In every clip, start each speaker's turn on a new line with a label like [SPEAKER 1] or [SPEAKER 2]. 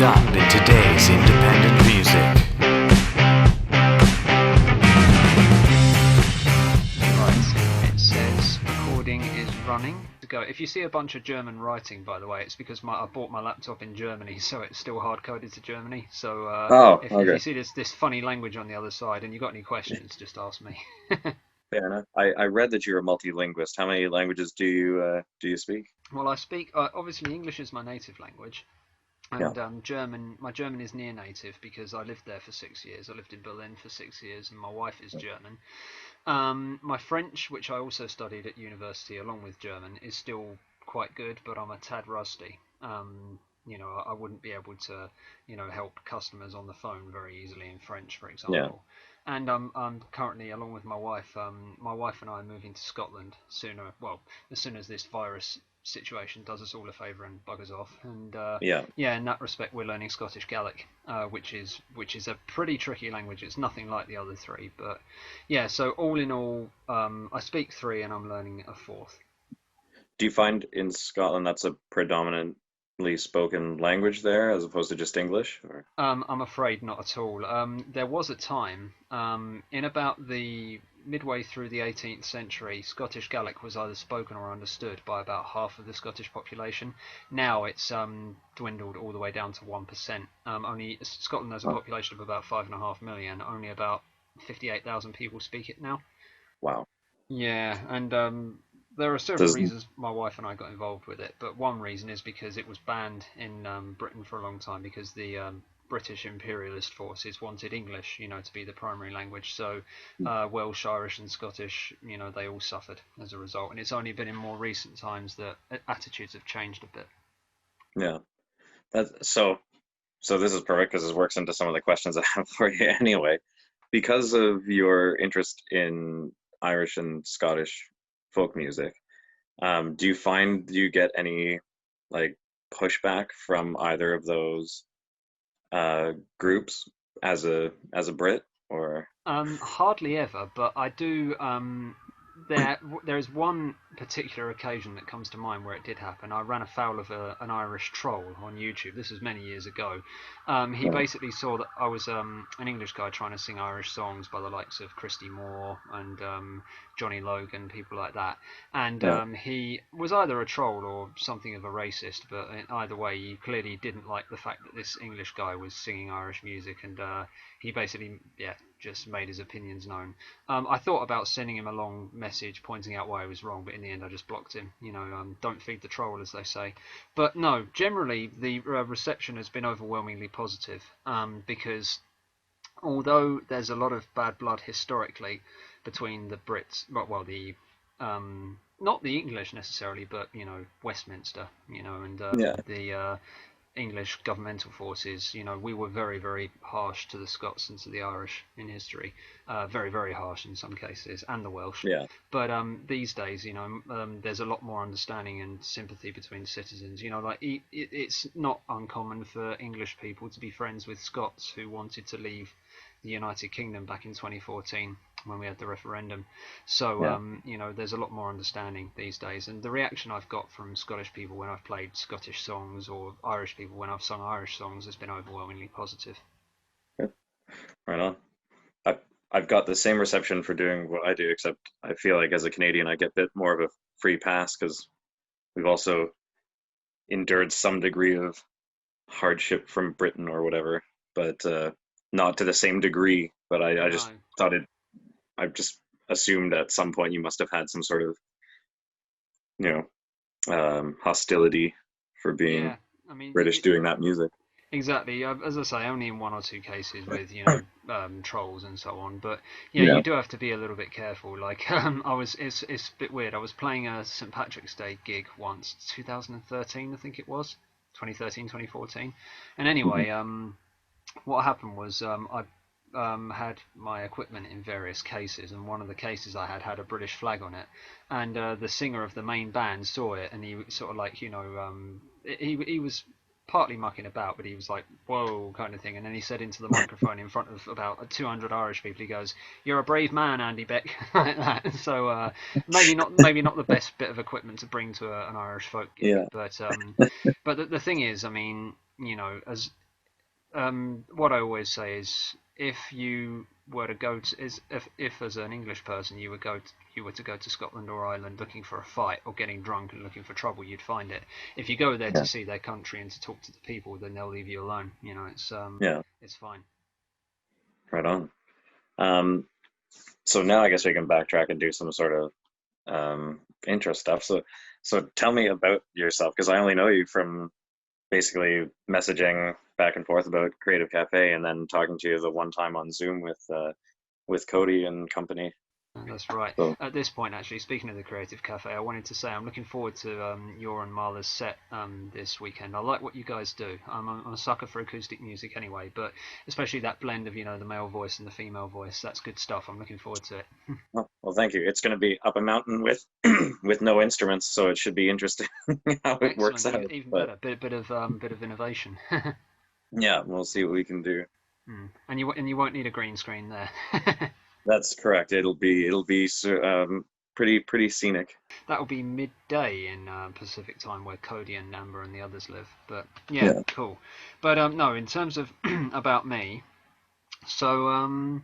[SPEAKER 1] Next up in today's independent music.
[SPEAKER 2] Right, it says recording is running. Go. If you see a bunch of German writing, by the way, it's because I bought my laptop in Germany, so it's still hard coded to Germany. So if you see this funny language on the other side and you got any questions, just ask me.
[SPEAKER 3] Fair enough. I read that you're a multi-linguist. How many languages do you speak?
[SPEAKER 2] Well, I speak obviously English is my native language,
[SPEAKER 3] Yeah.
[SPEAKER 2] and German. My German is near native because I lived there for 6 years. I lived in Berlin for 6 years, and my wife is German. My French, which I also studied at university along with German, is still quite good, but I'm a tad rusty. I wouldn't be able to, help customers on the phone very easily in French, for
[SPEAKER 3] Yeah.
[SPEAKER 2] example. And I'm currently, along with my wife and I are moving to Scotland sooner. Well, as soon as this virus situation does us all a favour and buggers off. And
[SPEAKER 3] Yeah.
[SPEAKER 2] yeah, in that respect, we're learning Scottish Gaelic, which is a pretty tricky language. It's nothing like the other three, but yeah. So all in all, I speak three, and I'm learning a fourth.
[SPEAKER 3] Do you find in Scotland that's a predominantly spoken language there as opposed to just English? Or
[SPEAKER 2] I'm afraid not at all. There was a time, in about the midway through the 18th century, Scottish Gaelic was either spoken or understood by about half of the Scottish population. Now it's dwindled all the way down to 1%. Only Scotland has a
[SPEAKER 3] oh,
[SPEAKER 2] population of about 5.5 million. Only about 58,000 people speak it now.
[SPEAKER 3] wow.
[SPEAKER 2] Yeah, and there are several
[SPEAKER 3] Does
[SPEAKER 2] reasons my wife and I got involved with it, but one reason is because it was banned in Britain for a long time because the British imperialist forces wanted English, to be the primary language. So Welsh, Irish, and Scottish, they all suffered as a result. And it's only been in more recent times that attitudes have changed a bit.
[SPEAKER 3] yeah. That's so this is perfect because this works into some of the questions I have for you anyway. Because of your interest in Irish and Scottish folk music, do you find you get any like pushback from either of those groups as a Brit or
[SPEAKER 2] Hardly ever, but I do. There is one particular occasion that comes to mind where it did happen. I ran afoul of an Irish troll on YouTube. This was many years ago. He
[SPEAKER 3] yeah,
[SPEAKER 2] basically saw that I was an English guy trying to sing Irish songs by the likes of Christy Moore and Johnny Logan, people like that. And
[SPEAKER 3] yeah,
[SPEAKER 2] he was either a troll or something of a racist, but either way, he clearly didn't like the fact that this English guy was singing Irish music, and he basically, yeah, just made his opinions known. I thought about sending him a long message pointing out why he was wrong, but in the end I just blocked him. Don't feed the troll, as they say. But no, generally the reception has been overwhelmingly positive, because although there's a lot of bad blood historically between the Brits, well, the not the English necessarily, but Westminster, and
[SPEAKER 3] yeah,
[SPEAKER 2] the English governmental forces, we were very, very harsh to the Scots and to the Irish in history, very, very harsh in some cases, and the Welsh.
[SPEAKER 3] yeah,
[SPEAKER 2] But these days, there's a lot more understanding and sympathy between citizens. Like it's not uncommon for English people to be friends with Scots who wanted to leave the United Kingdom back in 2014 when we had the referendum. So,
[SPEAKER 3] yeah.
[SPEAKER 2] there's a lot more understanding these days. And the reaction I've got from Scottish people when I've played Scottish songs, or Irish people when I've sung Irish songs, has been overwhelmingly positive.
[SPEAKER 3] Good. Right on. I I've got the same reception for doing what I do, except I feel like as a Canadian I get a bit more of a free pass because we've also endured some degree of hardship from Britain or whatever, but not to the same degree. But I just
[SPEAKER 2] No.
[SPEAKER 3] thought it. I just assumed at some point you must have had some sort of you hostility for being
[SPEAKER 2] Yeah. I mean,
[SPEAKER 3] British doing that music.
[SPEAKER 2] exactly. As I say, only in one or two cases with trolls and so on. But yeah,
[SPEAKER 3] Yeah.
[SPEAKER 2] you do have to be a little bit careful. Like it's a bit weird. I was playing a St Patrick's Day gig once, 2013, I think it was, 2013, 2014. And
[SPEAKER 3] Hmm.
[SPEAKER 2] anyway, what happened was I had my equipment in various cases, and one of the cases I had a British flag on it, and the singer of the main band saw it, and he sort of like he was partly mucking about, but he was like, whoa, kind of thing. And then he said into the microphone in front of about 200 Irish people, he goes, "You're a brave man, Andy Beck," like that. So maybe not the best bit of equipment to bring to an Irish folk gig,
[SPEAKER 3] Yeah.
[SPEAKER 2] but the thing is, I mean, as what I always say is, if you were to go to, is if as an English person you were to go to Scotland or Ireland looking for a fight or getting drunk and looking for trouble, you'd find it. If you go there to
[SPEAKER 3] Yeah.
[SPEAKER 2] see their country and to talk to the people, then they'll leave you alone.
[SPEAKER 3] Yeah.
[SPEAKER 2] It's fine.
[SPEAKER 3] Right on. Um, so now I guess we can backtrack and do some sort of intro stuff. So tell me about yourself, because I only know you from basically messaging back and forth about Creative Cafe, and then talking to you the one time on Zoom with Cody and company.
[SPEAKER 2] That's right.
[SPEAKER 3] So
[SPEAKER 2] At this point, actually, speaking of the Creative Cafe, I wanted to say I'm looking forward to your and Marla's set this weekend. I like what you guys do. I'm a sucker for acoustic music anyway, but especially that blend of the male voice and the female voice. That's good stuff. I'm looking forward to it.
[SPEAKER 3] well, thank you. It's going to be up a mountain with with no instruments, so it should be interesting how it works
[SPEAKER 2] Excellent,
[SPEAKER 3] out.
[SPEAKER 2] even
[SPEAKER 3] But
[SPEAKER 2] better. Bit of innovation.
[SPEAKER 3] yeah, we'll see what we can do.
[SPEAKER 2] And you won't need a green screen there.
[SPEAKER 3] That's correct. It'll be pretty scenic.
[SPEAKER 2] That'll be midday in Pacific time, where Cody and Amber and the others live. But yeah,
[SPEAKER 3] Yeah.
[SPEAKER 2] cool. But no, in terms of about me, so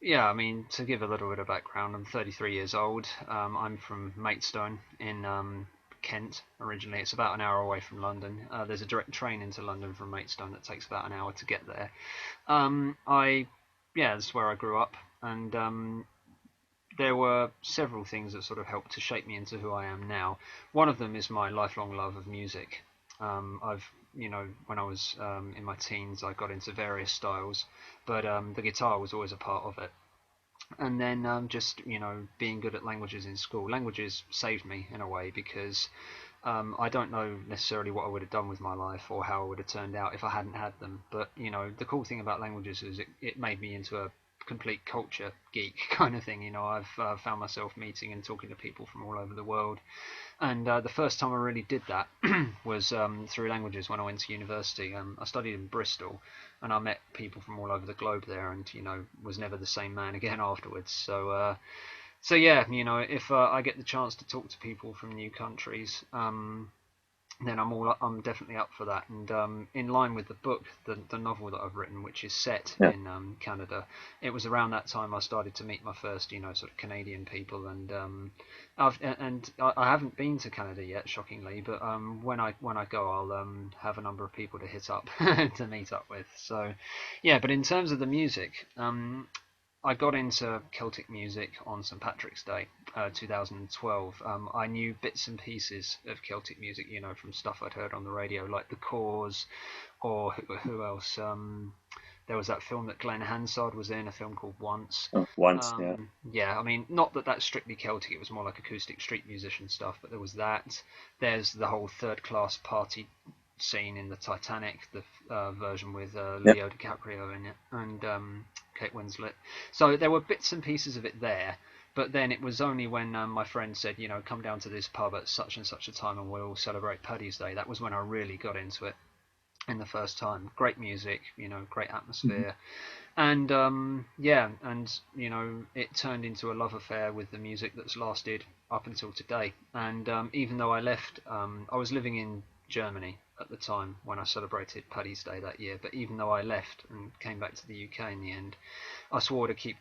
[SPEAKER 2] yeah, I mean, to give a little bit of background, I'm 33 years old. I'm from Maidstone in Kent originally. It's about an hour away from London. There's a direct train into London from Maidstone that takes about an hour to get there. Yeah, that's where I grew up, and there were several things that sort of helped to shape me into who I am now. One of them is my lifelong love of music. When I was in my teens, I got into various styles, but the guitar was always a part of it. And then just being good at languages in school. Languages saved me in a way, because I don't know necessarily what I would have done with my life or how it would have turned out if I hadn't had them. But the cool thing about languages is it made me into a complete culture geek kind of thing. I've found myself meeting and talking to people from all over the world, and the first time I really did that was through languages when I went to university. I studied in Bristol, and I met people from all over the globe there, and was never the same man again afterwards. So yeah, if I get the chance to talk to people from new countries, then I'm definitely up for that. And in line with the book, the novel that I've written, which is set
[SPEAKER 3] Yeah.
[SPEAKER 2] in Canada, it was around that time I started to meet my first, sort of Canadian people. And I haven't been to Canada yet, shockingly, but when I go, I'll have a number of people to hit up to meet up with. So yeah, but in terms of the music, I got into Celtic music on St. Patrick's Day, 2012. I knew bits and pieces of Celtic music, from stuff I'd heard on the radio, like The Cause, or who else? There was that film that Glenn Hansard was in, a film called Once.
[SPEAKER 3] Oh, once, yeah.
[SPEAKER 2] Yeah, I mean, not that that's strictly Celtic, it was more like acoustic street musician stuff, but there was that. There's the whole third class party scene in the Titanic, the version with
[SPEAKER 3] Yeah.
[SPEAKER 2] Leo DiCaprio in it, and Kate Winslet. So there were bits and pieces of it there, but then it was only when my friend said, come down to this pub at such and such a time and we'll celebrate Paddy's Day. That was when I really got into it in the first time. Great music, great atmosphere. And yeah, and it turned into a love affair with the music that's lasted up until today. And even though I left, I was living in Germany at the time when I celebrated Paddy's Day that year. But even though I left and came back to the UK in the end, I swore to keep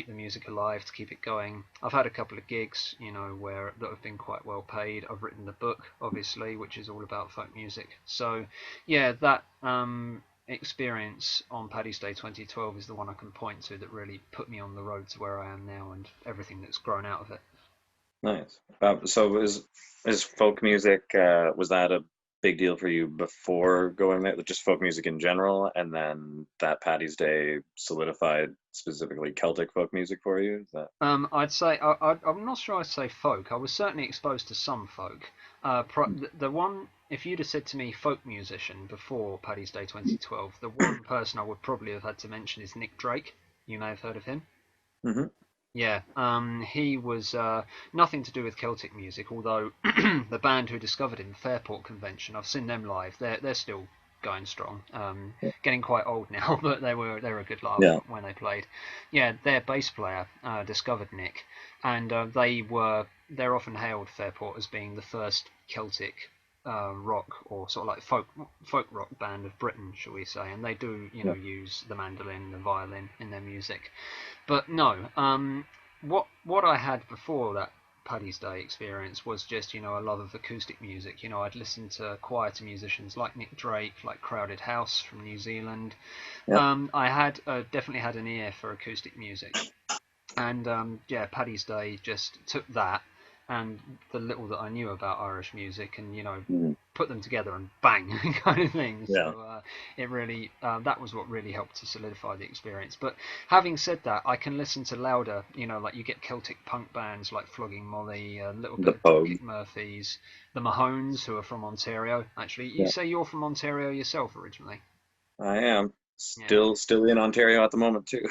[SPEAKER 2] the music alive, to keep it going. I've had a couple of gigs, where that have been quite well paid. I've written the book, obviously, which is all about folk music. So yeah, that experience on Paddy's Day 2012 is the one I can point to that really put me on the road to where I am now and everything that's grown out of it.
[SPEAKER 3] Nice. So is folk music, was that a big deal for you before going there? Just folk music in general, and then that Paddy's Day solidified specifically Celtic folk music for you? Is that
[SPEAKER 2] I'd say I'm not sure I'd say folk. I was certainly exposed to some folk. The one, if you'd have said to me folk musician before Paddy's Day 2012, the one person I would probably have had to mention is Nick Drake. You may have heard of him.
[SPEAKER 3] hmm
[SPEAKER 2] Yeah, he was nothing to do with Celtic music, although the band who discovered him, Fairport Convention, I've seen them live. They're still going strong. Getting quite old now, but they were a good laugh
[SPEAKER 3] Yeah.
[SPEAKER 2] when they played. Yeah, their bass player discovered Nick, and they're often hailed, Fairport, as being the first Celtic rock or sort of like folk rock band of Britain, shall we say, and they do
[SPEAKER 3] Yeah.
[SPEAKER 2] use the mandolin, the violin in their music. But no, what I had before that Paddy's Day experience was just a love of acoustic music. I'd listen to quieter musicians like Nick Drake, like Crowded House from New Zealand.
[SPEAKER 3] Yeah.
[SPEAKER 2] I had definitely had an ear for acoustic music, and yeah, Paddy's Day just took that and the little that I knew about Irish music, and
[SPEAKER 3] Mhm.
[SPEAKER 2] put them together and bang kind of thing. So
[SPEAKER 3] Yeah.
[SPEAKER 2] it really that was what really helped to solidify the experience. But having said that, I can listen to louder. Like you get Celtic punk bands like Flogging Molly, a little bit
[SPEAKER 3] The
[SPEAKER 2] of
[SPEAKER 3] Pogues.
[SPEAKER 2] Dropkick Murphys, the Mahones, who are from Ontario. Actually, you
[SPEAKER 3] Yeah.
[SPEAKER 2] say you're from Ontario yourself originally.
[SPEAKER 3] I am
[SPEAKER 2] Yeah.
[SPEAKER 3] still in Ontario at the moment too.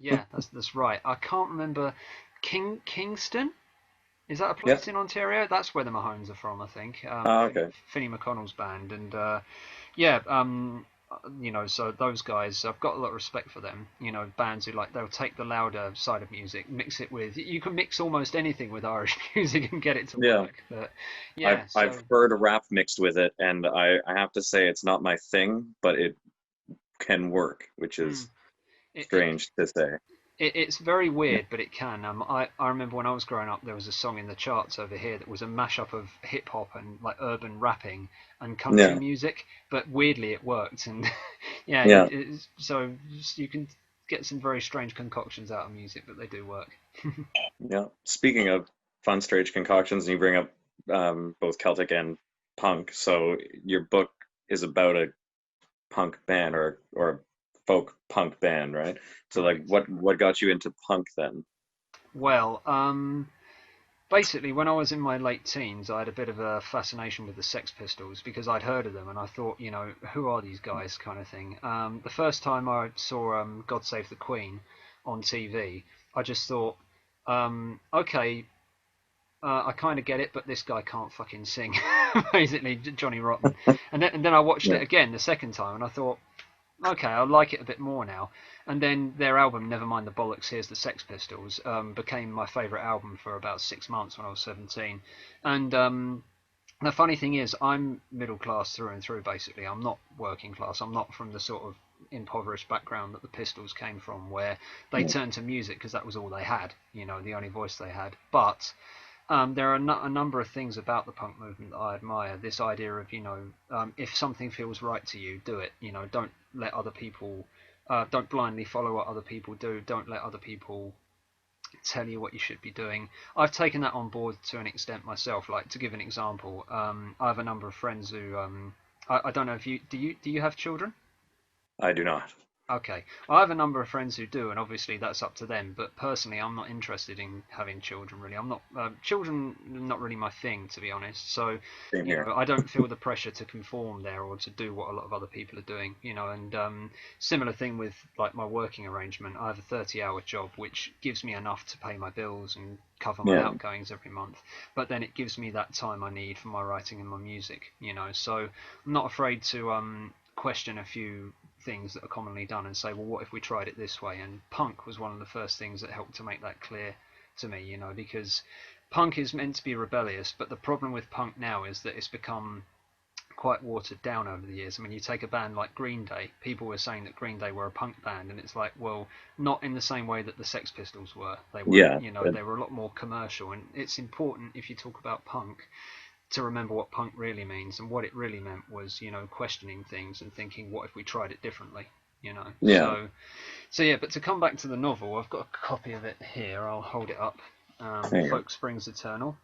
[SPEAKER 2] Yeah, that's right. I can't remember Kingston. Is that a
[SPEAKER 3] Yeah.
[SPEAKER 2] place in Ontario? That's where the Mahones are from, I think.
[SPEAKER 3] Okay.
[SPEAKER 2] Finney McConnell's band, and yeah, so those guys, I've got a lot of respect for them. Bands who they'll take the louder side of music, mix it with. You can mix almost anything with Irish music and get it to
[SPEAKER 3] Yeah.
[SPEAKER 2] work. But
[SPEAKER 3] I've
[SPEAKER 2] yeah,
[SPEAKER 3] I've
[SPEAKER 2] so
[SPEAKER 3] heard rap mixed with it, and I have to say it's not my thing, but it can work, which
[SPEAKER 2] mm,
[SPEAKER 3] is
[SPEAKER 2] it, it
[SPEAKER 3] strange to say.
[SPEAKER 2] it's very
[SPEAKER 3] Yeah.
[SPEAKER 2] weird, but it can. I remember when I was growing up, there was a song in the charts over here that was a mashup of hip hop and like urban rapping and country
[SPEAKER 3] Yeah.
[SPEAKER 2] music, but weirdly it worked. And yeah,
[SPEAKER 3] Yeah.
[SPEAKER 2] so you can get some very strange concoctions out of music, but they do work.
[SPEAKER 3] Yeah. Speaking of fun, strange concoctions, and you bring up both Celtic and punk, so your book is about a punk band or a folk punk band, right? So like
[SPEAKER 2] Correct.
[SPEAKER 3] what got you into punk then?
[SPEAKER 2] Well, basically, when I was in my late teens, I had a bit of a fascination with the Sex Pistols because I'd heard of them and I thought, who are these guys, kind of thing. The first time I saw God Save the Queen on TV, I just thought, okay, I kind of get it, but this guy can't fucking sing. Basically, Johnny Rotten. And then I watched
[SPEAKER 3] Yeah.
[SPEAKER 2] it again the second time, and I thought, okay, I like it a bit more now. And then their album, Nevermind the Bollocks, Here's the Sex Pistols, became my favourite album for about 6 months when I was 17. And the funny thing is, I'm middle class through and through, basically. I'm not working class. I'm not from the sort of impoverished background that the Pistols came from, where they
[SPEAKER 3] Yeah.
[SPEAKER 2] turned to music because that was all they had, the only voice they had. But there are a number of things about the punk movement that I admire. This idea of, if something feels right to you, do it. Don't let other people, don't blindly follow what other people do. Don't let other people tell you what you should be doing. I've taken that on board to an extent myself. Like, to give an example, I have a number of friends who, I don't know if do you have children?
[SPEAKER 3] I do not.
[SPEAKER 2] Okay, I have a number of friends who do, and obviously that's up to them. But personally, I'm not interested in having children. Really, I'm not. Children are not really my thing, to be honest. So,
[SPEAKER 3] Same here.
[SPEAKER 2] I don't feel the pressure to conform there or to do what a lot of other people are doing. And similar thing with like my working arrangement. I have a 30-hour job, which gives me enough to pay my bills and cover my
[SPEAKER 3] Yeah.
[SPEAKER 2] outgoings every month. But then it gives me that time I need for my writing and my music. So I'm not afraid to question a few things that are commonly done and say, well, what if we tried it this way? And punk was one of the first things that helped to make that clear to me, because punk is meant to be rebellious, but the problem with punk now is that it's become quite watered down over the years. I mean, you take a band like Green Day, people were saying that Green Day were a punk band, and it's like, well, not in the same way that the Sex Pistols were. They weren't,
[SPEAKER 3] Yeah.
[SPEAKER 2] they were a lot more commercial, and it's important if you talk about punk to remember what punk really means, and what it really meant was questioning things and thinking, what if we tried it differently,
[SPEAKER 3] Yeah.
[SPEAKER 2] so yeah. But to come back to the novel, I've got a copy of it here. I'll hold it up.
[SPEAKER 3] There you
[SPEAKER 2] Folk Springs Eternal.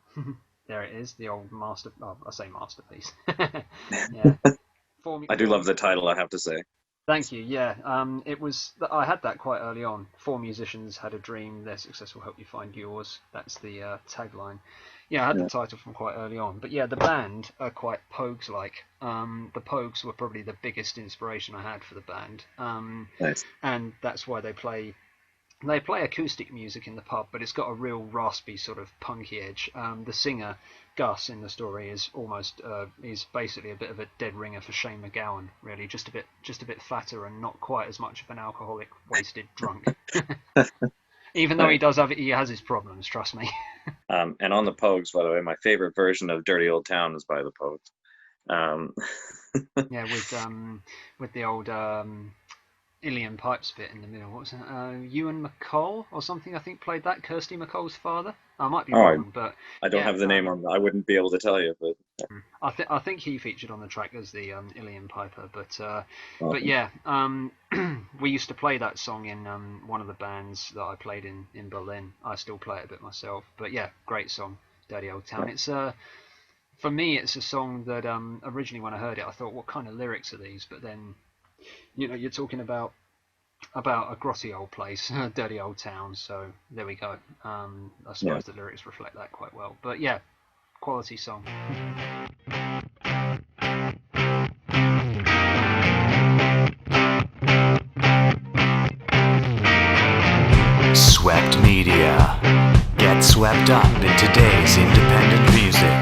[SPEAKER 2] There it is, the old master, oh, I say masterpiece. Yeah.
[SPEAKER 3] I do
[SPEAKER 2] Four,
[SPEAKER 3] love the title, I have to say.
[SPEAKER 2] thank you. Yeah, it was. I had that quite early on. Four musicians had a dream. Their success will help you find yours. That's the tagline. Yeah, I had the
[SPEAKER 3] Yeah.
[SPEAKER 2] title from quite early on. But yeah, the band are quite Pogues-like. The Pogues were probably the biggest inspiration I had for the band,
[SPEAKER 3] Nice.
[SPEAKER 2] and that's why they play acoustic music in the pub, but it's got a real raspy sort of punky edge. The singer Gus in the story is almost he's basically a bit of a dead ringer for Shane MacGowan, really, just a bit fatter and not quite as much of an alcoholic, wasted drunk. Even though
[SPEAKER 3] Nice.
[SPEAKER 2] he has his problems, trust me.
[SPEAKER 3] And on the Pogues, by the way, my favorite version of Dirty Old Town is by the Pogues. Um,
[SPEAKER 2] Yeah, with the old Ilian pipes bit in the middle. What was it? Ewan McCall or something, I think, played that. Kirsty McCall's father. I might be
[SPEAKER 3] oh,
[SPEAKER 2] wrong, but
[SPEAKER 3] I don't
[SPEAKER 2] yeah,
[SPEAKER 3] have the name on. I wouldn't be able to tell you, but
[SPEAKER 2] I think he featured on the track as the Ilian piper. But
[SPEAKER 3] awesome.
[SPEAKER 2] yeah, we used to play that song in one of the bands that I played in Berlin. I still play it a bit myself. But yeah, great song, Dirty Old Town.
[SPEAKER 3] Yeah.
[SPEAKER 2] It's for me, it's a song that originally when I heard it, I thought, what kind of lyrics are these? But then, you're talking about a grotty old place, a dirty old town. So there we go. I
[SPEAKER 3] Yeah.
[SPEAKER 2] suppose the lyrics reflect that quite well. But yeah, quality song.
[SPEAKER 1] Swept Media. Get swept up in today's independent music.